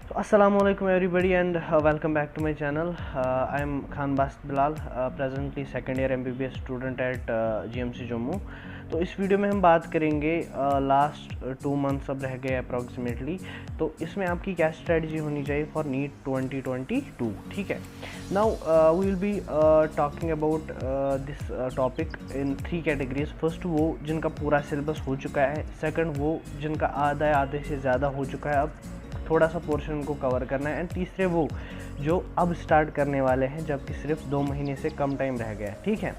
So Assalamualaikum everybody and welcome back to my channel. I am Khan Basit Bilal, presently second year MBBS student at GMC Jammu. तो इस video में हम बात करेंगे last 2 months अब रह गए अप्रॉक्सीमेटली, तो इसमें आपकी क्या स्ट्रेटजी होनी चाहिए फॉर नीट 2022. ठीक है, now we will be talking about this topic in 3 categories. First वो जिनका पूरा सिलेबस हो चुका है, सेकंड वो जिनका आधे से ज़्यादा हो चुका है, अब थोड़ा सा पोर्शन को कवर करना है, एंड तीसरे वो जो अब स्टार्ट करने वाले हैं जबकि सिर्फ 2 महीने से कम टाइम रह गया है. ठीक है,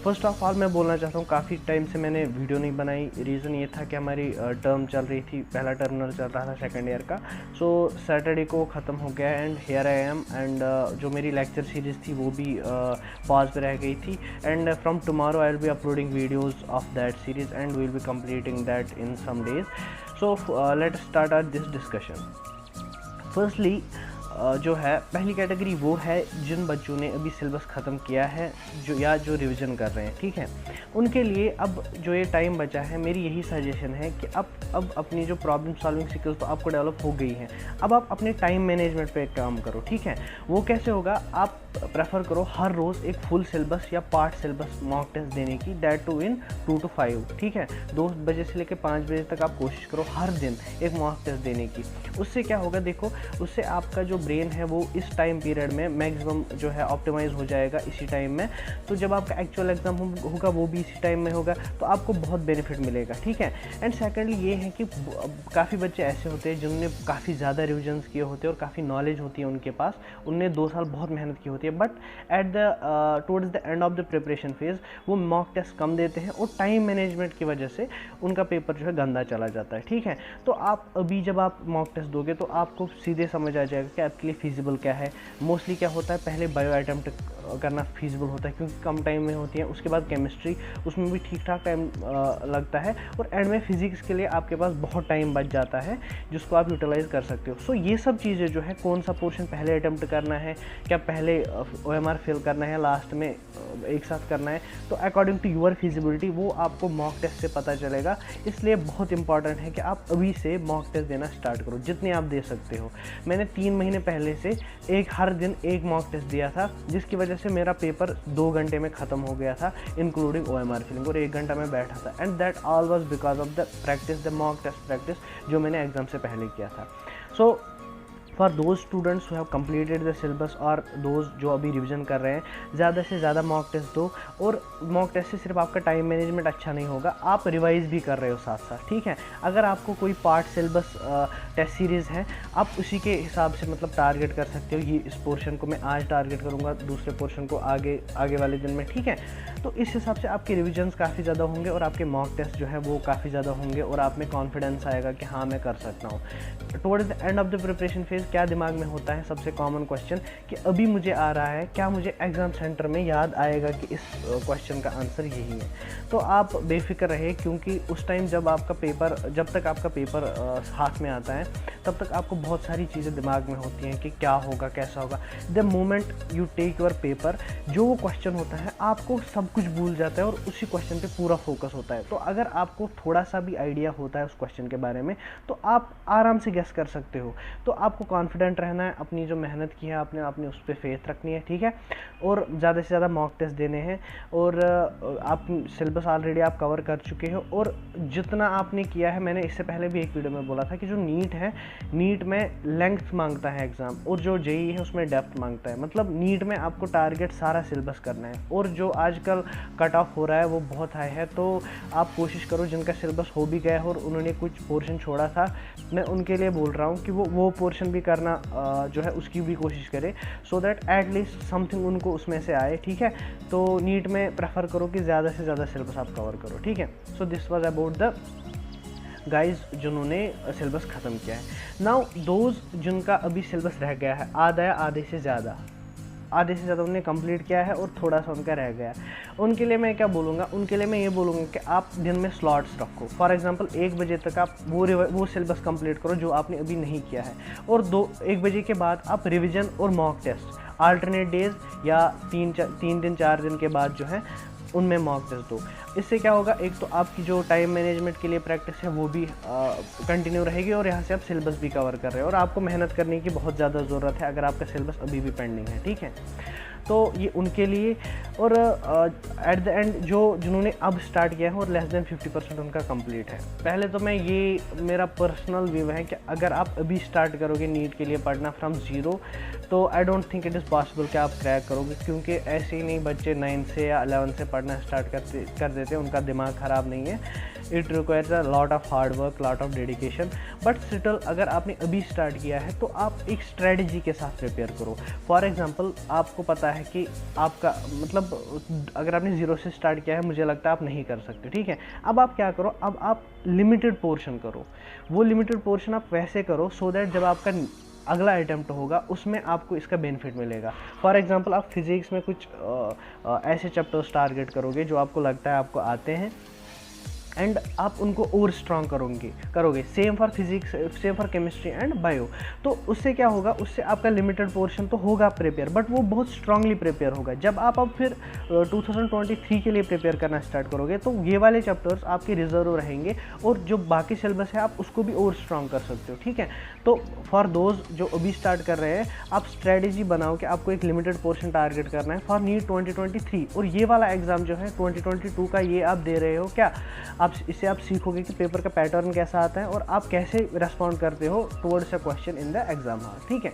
फर्स्ट ऑफ ऑल मैं बोलना चाहता हूँ, काफ़ी टाइम से मैंने वीडियो नहीं बनाई. रीज़न ये था कि हमारी टर्म चल रही थी, पहला टर्मिनल चल रहा था सेकंड ईयर का. सो सैटरडे को ख़त्म हो गया and here I am, and जो मेरी लेक्चर सीरीज़ थी वो भी पॉज पे रह गई थी. And from tomorrow I will be uploading videos of that series and we will be completing that in some days. So let start our this discussion. Firstly जो है पहली कैटेगरी वो है जिन बच्चों ने अभी सिलेबस ख़त्म किया है जो रिवीजन कर रहे हैं. ठीक है, उनके लिए अब जो ये टाइम बचा है, मेरी यही सजेशन है कि अब अपनी जो प्रॉब्लम सॉल्विंग स्किल्स तो आपको डेवलप हो गई हैं, अब आप अपने टाइम मैनेजमेंट पे काम करो. ठीक है, वो कैसे होगा, आप प्रेफर करो हर रोज़ एक फुल सिलेबस या पार्ट सिलेबस मॉक टेस्ट देने की, दैट टू इन 2 to 5. ठीक है, 2 बजे से लेकर 5 बजे तक आप कोशिश करो हर दिन एक मॉक टेस्ट देने की. उससे क्या होगा, देखो उससे आपका जो ब्रेन है वो इस टाइम पीरियड में मैक्सिमम जो है ऑप्टिमाइज हो जाएगा इसी टाइम में. तो जब आपका एक्चुअल एग्जाम होगा वो भी इसी टाइम में होगा, तो आपको बहुत बेनिफिट मिलेगा. ठीक है, एंड सेकेंडली ये है कि काफ़ी बच्चे ऐसे होते हैं जिन्होंने काफ़ी ज़्यादा रिविजन्स किए होते हैं और काफ़ी नॉलेज होती है उनके पास, उनने 2 साल बहुत मेहनत की होती है, but at the towards the end of the preparation phase वो मॉक टेस्ट कम देते हैं और टाइम मैनेजमेंट की वजह से उनका पेपर जो है गंदा चला जाता है. ठीक है, तो आप अभी जब आप मॉक टेस्ट दोगे तो आपको सीधे समझ आ जाएगा कि आपके लिए फिजिबल क्या है. मोस्टली क्या होता है, पहले बायो अटेम्प्ट करना फिजिबल होता है क्योंकि कम टाइम में होती है, उसके बाद केमिस्ट्री, उसमें भी ठीक ठाक टाइम लगता है, और एंड में फिजिक्स के लिए आपके पास बहुत टाइम बच जाता है जिसको आप यूटिलाइज कर सकते हो. सो ये सब चीज़ें जो है, कौन सा पोर्शन पहले अटेम्प्ट करना है, क्या पहले OMR फिल करना है, लास्ट में एक साथ करना है, तो अकॉर्डिंग टू यूअर फिजिबिलिटी वो आपको मॉक टेस्ट से पता चलेगा. इसलिए बहुत इंपॉर्टेंट है कि आप अभी से मॉक टेस्ट देना स्टार्ट करो जितने आप दे सकते हो. मैंने 3 महीने पहले से हर दिन एक मॉक टेस्ट दिया था, जिसकी वजह से मेरा पेपर 2 घंटे में ख़त्म हो गया था इंक्लूडिंग OMR फिलिंग, और 1 घंटा में बैठा था. And that all was because of the practice, the mock test practice जो मैंने एग्जाम से पहले किया था. So for those students who have completed the syllabus और दोज जो अभी रिवीजन कर रहे हैं, ज़्यादा से ज़्यादा मॉक टेस्ट दो. और मॉक टेस्ट से सिर्फ आपका टाइम मैनेजमेंट अच्छा नहीं होगा, आप रिवाइज भी कर रहे हो साथ साथ. ठीक है, अगर आपको कोई पार्ट सिलेबस टेस्ट सीरीज़ है, आप उसी के हिसाब से मतलब टारगेट कर सकते हो, ये इस पोर्शन को मैं आज टारगेट करूँगा, दूसरे पोर्शन को आगे वाले दिन में. ठीक है, तो इस हिसाब से आपके रिविजन्स काफ़ी ज़्यादा होंगे और आपके मॉक टेस्ट जो है वो काफ़ी ज़्यादा होंगे और आप में कॉन्फिडेंस आएगा कि हाँ मैं कर सकता हूँ. Towards the end of the preparation phase क्या दिमाग में होता है, सबसे कॉमन क्वेश्चन कि अभी मुझे आ रहा है, क्या मुझे एग्ज़ाम सेंटर में याद आएगा कि इस क्वेश्चन का आंसर यही है. तो आप बेफिक्र रहे, क्योंकि उस टाइम जब तक आपका पेपर हाथ में आता है तब तक आपको बहुत सारी चीज़ें दिमाग में होती हैं कि क्या होगा, कैसा होगा. The moment you take your paper, जो वो क्वेश्चन होता है आपको सब कुछ भूल जाता है और उसी क्वेश्चन पे पूरा फोकस होता है. तो अगर आपको थोड़ा सा भी आइडिया होता है उस क्वेश्चन के बारे में तो आप आराम से गेस कर सकते हो. तो आपको कॉन्फिडेंट रहना है, अपनी जो मेहनत की है आपने उस पर फेथ रखनी है. ठीक है, और ज़्यादा से ज़्यादा मॉक टेस्ट देने हैं, और आप सिलेबस ऑलरेडी आप कवर कर चुके हो, और जितना आपने किया है, मैंने इससे पहले भी एक वीडियो में बोला था कि जो नीट है, नीट में लेंथ मांगता है एग्ज़ाम, और जो JEE है उसमें डेप्थ मांगता है. मतलब नीट में आपको टारगेट सारा सिलेबस करना है, और जो आजकल कट ऑफ हो रहा है वो बहुत हाई है. तो आप कोशिश करो, जिनका सिलेबस हो भी गया है और उन्होंने कुछ पोर्शन छोड़ा था, मैं उनके लिए बोल रहा हूँ कि वो पोर्शन भी करना जो है उसकी भी कोशिश करें, सो दैट एटलीस्ट समथिंग उनको उसमें से आए. ठीक है, तो नीट में प्रेफर करो कि ज़्यादा से ज़्यादा सिलेबस आप कवर करो. ठीक है, so this was about the guys जिन्होंने सिलेबस ख़त्म किया है. नाउ दोज जिनका अभी सिलेबस रह गया है, आधे से ज़्यादा उन्होंने कंप्लीट किया है और थोड़ा सा उनका रह गया, उनके लिए मैं क्या बोलूँगा, उनके लिए मैं ये बोलूँगा कि आप दिन में स्लॉट्स रखो. फॉर एग्जांपल 1 बजे तक आप वो सिलेबस कंप्लीट करो जो आपने अभी नहीं किया है, और 1 बजे के बाद आप रिवीजन और मॉक टेस्ट अल्टरनेट डेज या 3 दिन 4 दिन के बाद जो है उनमें मॉक टेस्ट दो। इससे क्या होगा, एक तो आपकी जो टाइम मैनेजमेंट के लिए प्रैक्टिस है वो भी कंटिन्यू रहेगी, और यहाँ से आप सिलेबस भी कवर कर रहे हो, और आपको मेहनत करने की बहुत ज़्यादा ज़रूरत है अगर आपका सिलेबस अभी भी पेंडिंग है। ठीक है, तो ये उनके लिए। और एट द एंड जिन्होंने अब स्टार्ट किया है और लेस देन 50% उनका कंप्लीट है। पहले तो मैं ये मेरा पर्सनल व्यू है कि अगर आप अभी स्टार्ट करोगे नीट के लिए पढ़ना फ्रॉम ज़ीरो, तो I don't think it is possible कि आप क्रैक करोगे, क्योंकि ऐसे ही नहीं बच्चे 9 से या 11 से पढ़ना स्टार्ट कर देते हैं, उनका दिमाग ख़राब नहीं है। It requires a lot of hard work, lot of dedication, but still अगर आपने अभी स्टार्ट किया है तो आप एक स्ट्रेटजी के साथ प्रिपेयर करो। फॉर एग्जांपल, आपको पता है कि आपका मतलब अगर आपने ज़ीरो से स्टार्ट किया है, मुझे लगता है आप नहीं कर सकते। ठीक है, अब आप क्या करो, अब आप लिमिटेड पोर्शन करो। वो लिमिटेड पोर्शन आप वैसे करो सो दैट जब आपका अगला अटैम्प्ट होगा उसमें आपको इसका बेनिफिट मिलेगा। फॉर एग्जांपल, आप फिज़िक्स में कुछ ऐसे चैप्टर्स टारगेट करोगे जो आपको लगता है आपको आते हैं, एंड आप उनको और स्ट्रॉन्ग करोगे। Same for physics, same for chemistry and bio. तो उससे क्या होगा, उससे आपका लिमिटेड पोर्शन तो होगा प्रिपेयर, बट वो बहुत स्ट्रांगली प्रिपेयर होगा। जब आप अब फिर 2023 के लिए प्रिपेयर करना स्टार्ट करोगे तो ये वाले चैप्टर्स आपके रिजर्व रहेंगे, और जो बाकी सिलेबस है आप उसको भी और स्ट्रॉन्ग कर सकते हो। ठीक है, तो फॉर दोज जो अभी स्टार्ट कर रहे हैं, आप स्ट्रेटजी बनाओ कि आपको एक लिमिटेड पोर्शन टारगेट करना है फॉर नीट 2023, और ये वाला एग्जाम जो है 2022 का ये आप दे रहे हो क्या, इससे आप सीखोगे कि पेपर का पैटर्न कैसा आता है और आप कैसे रेस्पॉन्ड करते हो towards a question in the exam hall. ठीक है,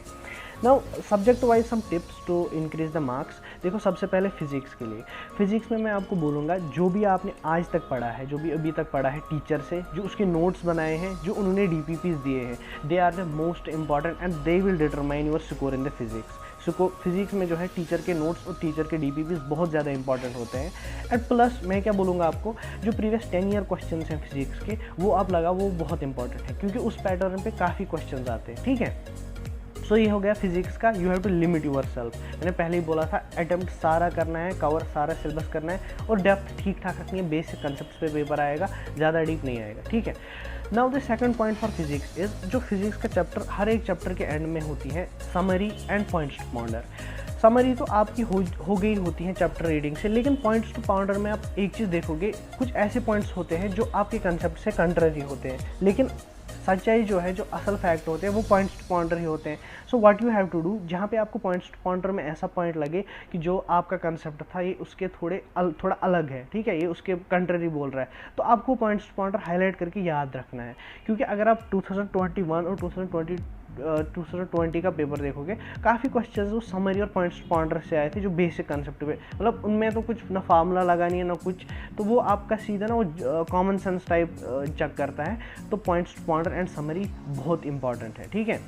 now subject wise some tips to increase the marks. देखो, सबसे पहले फिजिक्स के लिए, फिजिक्स में मैं आपको बोलूँगा जो भी आपने आज तक पढ़ा है, जो भी अभी तक पढ़ा है टीचर से, जो उसके नोट्स बनाए हैं, जो उन्होंने DPPs दिए हैं, they are the most important and they will determine your score in the physics. Physics में जो है टीचर के नोट्स और टीचर के DPPs बहुत ज़्यादा इंपॉर्टेंट होते हैं। एंड प्लस मैं क्या बोलूँगा आपको, जो प्रीवियस 10 ईयर क्वेश्चन हैं फिजिक्स के, वो आप लगा, वो बहुत इंपॉर्टेंट है, क्योंकि उस पैटर्न पे काफ़ी क्वेश्चन आते हैं। ठीक है, सो ये हो गया फिजिक्स का। You have to limit yourself. मैंने पहले ही बोला था, अटेम्प्ट सारा करना है, कवर सारा सिलेबस करना है, और डेप्थ ठीक ठाक रखनी है। बेसिक कंसेप्ट पे पेपर आएगा, ज़्यादा डीप नहीं आएगा। ठीक है, now the second point for physics is, जो फिजिक्स का चैप्टर, हर एक चैप्टर के एंड में होती है summary and points to ponder. Summary तो आपकी हो गई होती है चैप्टर रीडिंग से, लेकिन पॉइंट्स टू पाउंडर में आप एक चीज़ देखोगे, कुछ ऐसे पॉइंट्स होते हैं जो आपके कंसेप्ट से कंट्ररी होते हैं, लेकिन सच्चाई जो है, जो असल फैक्ट होते हैं, वो पॉइंट्स टू पॉइंटर ही होते हैं। So what you have to do, जहाँ पे आपको पॉइंट्स टू पॉइंटर में ऐसा पॉइंट लगे कि जो आपका कंसेप्ट था ये उसके थोड़ा अलग है, ठीक है, ये उसके कंट्ररी बोल रहा है, तो आपको पॉइंट्स टू पॉइंटर हाईलाइट करके याद रखना है। क्योंकि अगर आप 2021 और 2020 का पेपर देखोगे, काफ़ी क्वेश्चंस वो समरी और पॉइंट्स टू पॉइंटर से आए थे, जो बेसिक कंसेप्ट पे, मतलब उनमें तो कुछ ना फार्मूला लगानी है ना कुछ, तो वो आपका सीधा ना वो कॉमन सेंस टाइप चेक करता है। तो points to pointer and summary बहुत इंपॉर्टेंट है। ठीक है,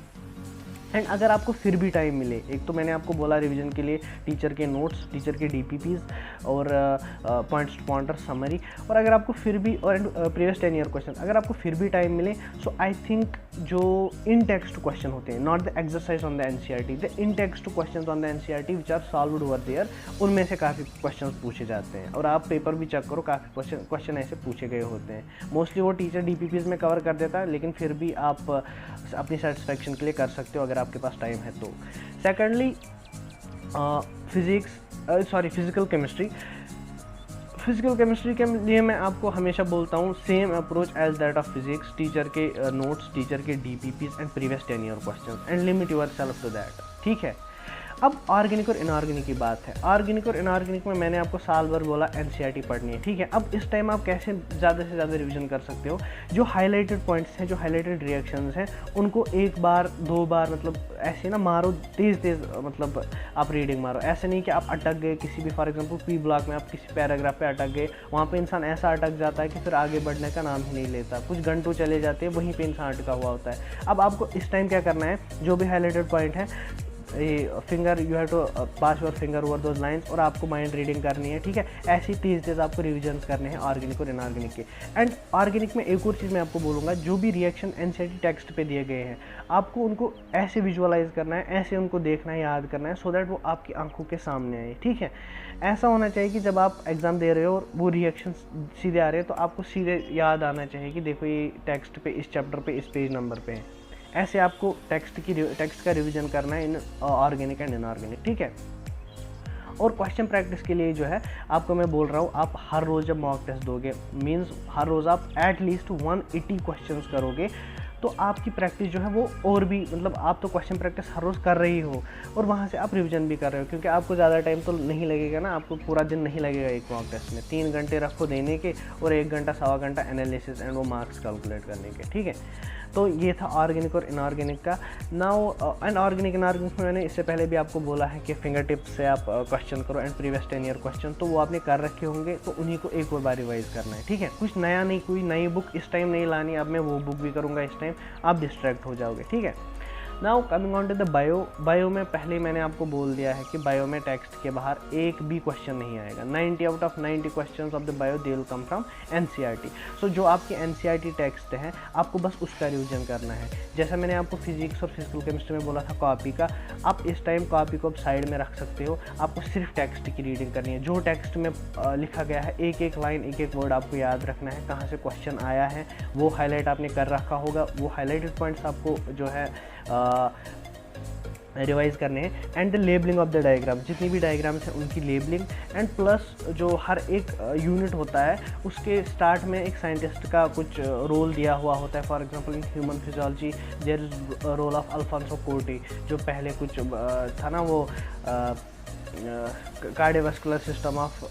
एंड अगर आपको फिर भी टाइम मिले, एक तो मैंने आपको बोला रिवीजन के लिए टीचर के नोट्स, टीचर के DPPs और पॉइंट्स टू पॉइंटर, समरी, और अगर आपको फिर भी, और प्रीवियस 10 ईयर क्वेश्चन, अगर आपको फिर भी टाइम मिले, सो आई थिंक जो इन टेक्स्ट क्वेश्चन होते हैं, not the exercise on the NCERT, the in text question on the NCERT which are solved over there, उनमें से काफ़ी क्वेश्चन पूछे जाते हैं, और आप पेपर भी चेक करो, काफ़ी क्वेश्चन ऐसे पूछे गए होते हैं। मोस्टली वो टीचर DPPs में कवर कर देता है, लेकिन फिर भी आप अपनी सेटिस्फैक्शन के लिए कर सकते हो अगर आपके पास टाइम है तो। सेकेंडली, फिजिकल केमिस्ट्री के लिए मैं आपको हमेशा बोलता हूँ, same approach as that of physics, teacher के नोट्स, टीचर के DPPs and previous 10 year question, and limit yourself to that. ठीक है, अब ऑर्गेनिक और इनऑर्गेनिक की बात है। ऑर्गेनिक और इनऑर्गेनिक में मैंने आपको साल भर बोला NCERT पढ़नी है। ठीक है, अब इस टाइम आप कैसे ज़्यादा से ज़्यादा रिवीजन कर सकते हो, जो हाईलाइटेड पॉइंट्स हैं, जो हाईलाइटेड रिएक्शंस हैं, उनको एक बार 2 बार मतलब ऐसे ना मारो, तेज़ मतलब आप रीडिंग मारो। ऐसे नहीं कि आप अटक गए किसी भी, फॉर एग्जाम्पल P ब्लॉक में आप किसी पैराग्राफ पे अटक गए, वहाँ पे इंसान ऐसा अटक जाता है कि फिर आगे बढ़ने का नाम ही नहीं लेता, कुछ घंटों चले जाते हैं, वहीं पे इंसान अटका हुआ होता है। अब आपको इस टाइम क्या करना है, जो भी हाईलाइटेड पॉइंट है, finger, you have to pass your finger over those lines, और आपको माइंड रीडिंग करनी है। ठीक है, ऐसी 30 डेज आपको रिविजन करने हैं ऑर्गेनिक और इनऑर्गेनिक के। एंड ऑर्गेनिक में एक और चीज़ मैं आपको बोलूँगा, जो भी रिएक्शन NCERT टेक्स्ट पे दिए गए हैं, आपको उनको ऐसे विजुअलाइज करना है, ऐसे उनको देखना है, याद करना है, सो दैट वो आपकी आंखों के सामने आए। ठीक है, ऐसा होना चाहिए कि जब आप एग्ज़ाम दे रहे हो और वो रिएक्शन सीधे आ रहे हैं, तो आपको सीधे याद आना चाहिए कि देखो ये टेक्स्ट पे, इस चैप्टर पे, इस पेज नंबर पे है। ऐसे आपको टेक्स्ट का रिवीजन करना है इन ऑर्गेनिक एंड इनऑर्गेनिक। ठीक है, और क्वेश्चन प्रैक्टिस के लिए जो है आपको मैं बोल रहा हूँ, आप हर रोज़ जब मॉक टेस्ट दोगे, मीन्स हर रोज़ आप एटलीस्ट 180 क्वेश्चंस करोगे, तो आपकी प्रैक्टिस जो है वो और भी, मतलब आप तो क्वेश्चन प्रैक्टिस हर रोज़ कर रही हो और वहाँ से आप रिवीजन भी कर रहे हो, क्योंकि आपको ज़्यादा टाइम तो नहीं लगेगा ना, आपको पूरा दिन नहीं लगेगा एक मॉक टेस्ट में। 3 घंटे रखो देने के और 1 घंटा सवा घंटा एनालिसिस एंड वो मार्क्स कैलकुलेट करने के, ठीक है। तो ये था ऑर्गेनिक और इनऑर्गेनिक का। नाउ इनऑर्गेनिक में मैंने इससे पहले भी आपको बोला है कि फिंगर टिप्स से आप क्वेश्चन करो एंड प्रीवियस 10 ईयर क्वेश्चन, तो वो आपने कर रखे होंगे, तो उन्हीं को एक और बार रिवाइज करना है, ठीक है। कुछ नया नहीं, कोई नई बुक इस टाइम नहीं लानी, अब मैं वो बुक भी करूँगा इस टाइम, आप डिस्ट्रैक्ट हो जाओगे, ठीक है। Now coming on to the bio में पहले मैंने आपको बोल दिया है कि बायो में टेक्स्ट के बाहर एक भी क्वेश्चन नहीं आएगा। 90 out of 90 questions of the bio they will come from NCERT. So जो आपके एनसीईआरटी टेक्स्ट हैं, आपको बस उसका रिवीजन करना है। जैसा मैंने आपको फिजिक्स और फिजिकल केमिस्ट्री में बोला था कॉपी का, आप इस टाइम कॉपी को साइड में रख सकते हो, आपको सिर्फ टेक्स्ट की रीडिंग करनी है। जो टेक्स्ट में लिखा गया है, एक एक लाइन, एक एक वर्ड आपको याद रखना है, कहाँ से क्वेश्चन आया है वो हाईलाइट आपने कर रखा होगा, वो हाईलाइटेड पॉइंट्स आपको जो है रिवाइज करने हैं। And the labelling of the diagram, जितनी भी डायग्राम्स हैं उनकी लेबलिंग, एंड प्लस जो हर एक यूनिट होता है उसके स्टार्ट में एक साइंटिस्ट का कुछ रोल दिया हुआ होता है। For example in human physiology there is role of Alfonso Corti, जो पहले कुछ था ना, वो कार्डियोवास्कुलर सिस्टम ऑफ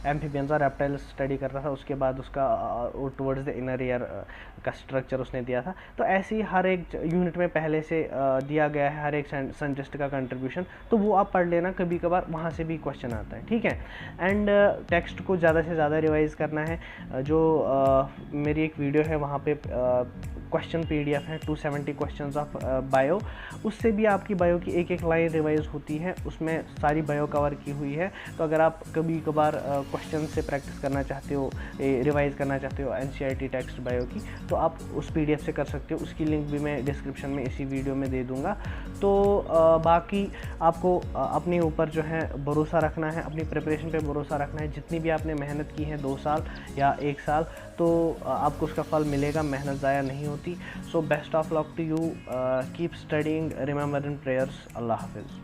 एम्फीबियंस और रेप्टाइल्स स्टडी कर रहा था, उसके बाद उसका टुवर्ड्स द इनर ईयर का स्ट्रक्चर उसने दिया था। तो ऐसे ही हर एक यूनिट में पहले से दिया गया है हर एक साइंटिस्ट का कंट्रीब्यूशन, तो वो आप पढ़ लेना, कभी कभार वहाँ से भी क्वेश्चन आता है, ठीक है। एंड टेक्स्ट को ज़्यादा से ज़्यादा रिवाइज करना है। जो मेरी एक वीडियो है वहाँ पे क्वेश्चन PDF है, 270 क्वेश्चंस ऑफ बायो, उससे भी आपकी बायो की एक एक लाइन रिवाइज होती है, उसमें सारी बायो कवर की हुई है। तो अगर आप कभी कभार क्वेश्चन से प्रैक्टिस करना चाहते हो, रिवाइज करना चाहते हो एनसीईआरटी टेक्स्ट बायो की, तो आप उस PDF से कर सकते हो। उसकी लिंक भी मैं डिस्क्रिप्शन में इसी वीडियो में दे दूँगा। तो बाकी आपको अपने ऊपर जो है भरोसा रखना है, अपनी प्रिपरेशन पे भरोसा रखना है। जितनी भी आपने मेहनत की है 2 साल या 1 साल, तो आपको उसका फल मिलेगा, मेहनत ज़ाया नहीं होती। So best of luck to you, keep studying, remember in prayers. अल्लाह हाफिज़।